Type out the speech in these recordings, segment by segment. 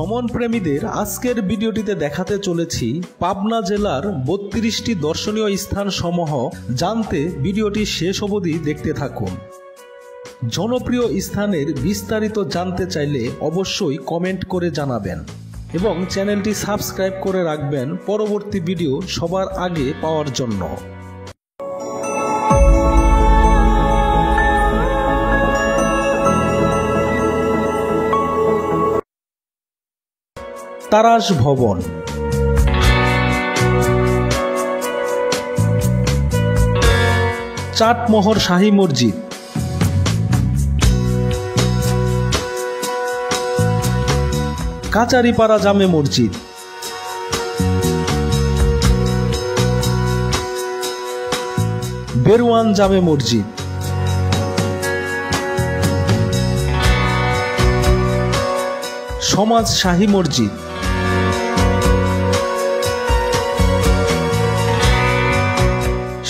ভ্রমণ প্রেমীদের আজকের ভিডিওটিতে দেখাতে চলেছি পাবনা জেলার ৩২টি দর্শনীয় স্থান সমূহ। জানতে ভিডিওটি শেষ অবধি দেখতে থাকুন। জনপ্রিয় স্থানের বিস্তারিত জানতে চাইলে অবশ্যই কমেন্ট করে জানাবেন এবং চ্যানেলটি সাবস্ক্রাইব করে রাখবেন পরবর্তী ভিডিও সবার আগে পাওয়ার জন্য। তারাশ ভবন। চাটমোহর শাহী মসজিদ, কাচারিপাড়া জামে মসজিদ, বেরওয়ান জামে মসজিদ, সমাজ শাহী মসজিদ,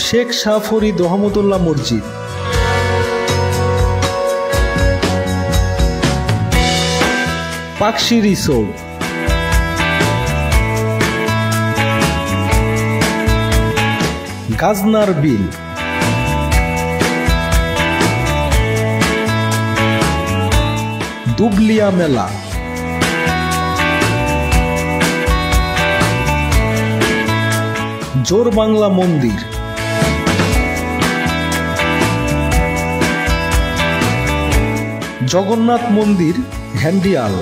শেখ শাহ ফরিদ রহমতুল্লাহ মসজিদ, পাকশি রিসোর্ট, গাজনার বিল, দুবলিয়া মেলা, জোর বাংলা মন্দির, জগন্নাথ মন্দির হ্যান্ডিয়াল,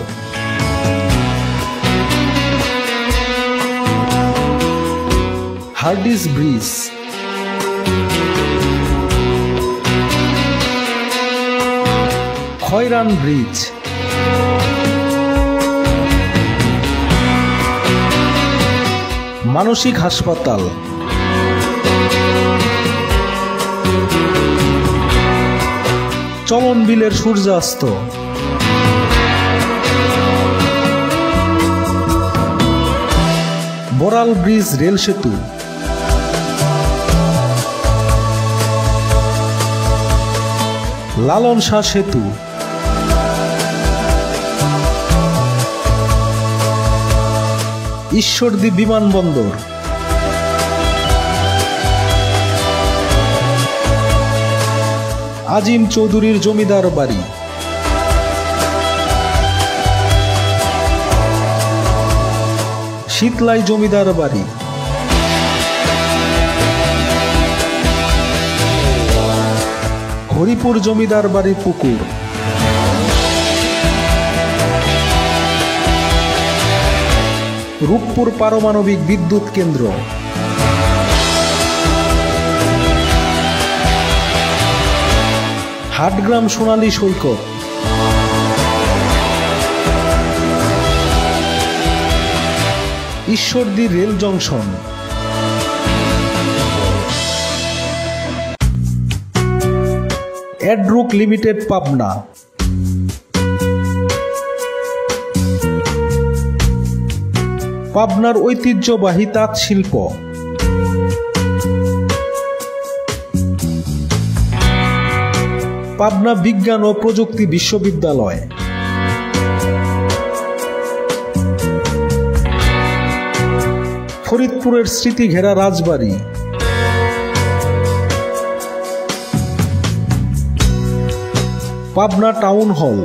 হার্ডিস ব্রিজ, খয়রান ব্রিজ, মানসিক হাসপাতাল, চলন বিলের সূর্যাস্ত, বড়াল ব্রিজ রেল সেতু, লালন শাহ সেতু, ঈশ্বরদী বিমানবন্দর, আজিম চৌধুরীর জমিদার বাড়ি, শীতলাই জমিদার বাড়ি, হরিপুর জমিদার বাড়ি পুকুর, রূপপুর পারমাণবিক বিদ্যুৎ কেন্দ্র, Hatgram Sonali Saikat, Ishwardi rail junction, Edruc limited Pabna, পাবনার ঐতিহ্যবাহী তাঁত শিল্প, পাবনা বিজ্ঞান ও প্রযুক্তি বিশ্ববিদ্যালয়, ফরিদপুরের স্মৃতি ঘেরা রাজবাড়ি, Pabna town hall,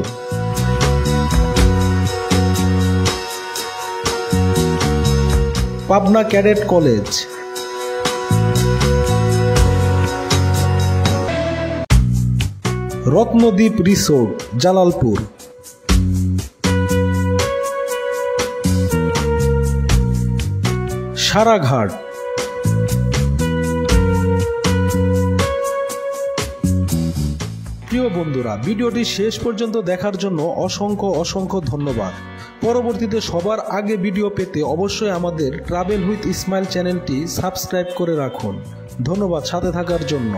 Pabna cadet college, Ratnadweep resort Jalalpur, Saraghat, প্রিয় বন্ধুরা, ভিডিওটি শেষ পর্যন্ত দেখার জন্য অসংখ্য ধন্যবাদ। পরবর্তীতে সবার আগে ভিডিও পেতে অবশ্যই আমাদের ট্রাভেল উইথ ইসমাইল চ্যানেলটি সাবস্ক্রাইব করে রাখুন। ধন্যবাদ সাথে থাকার জন্য।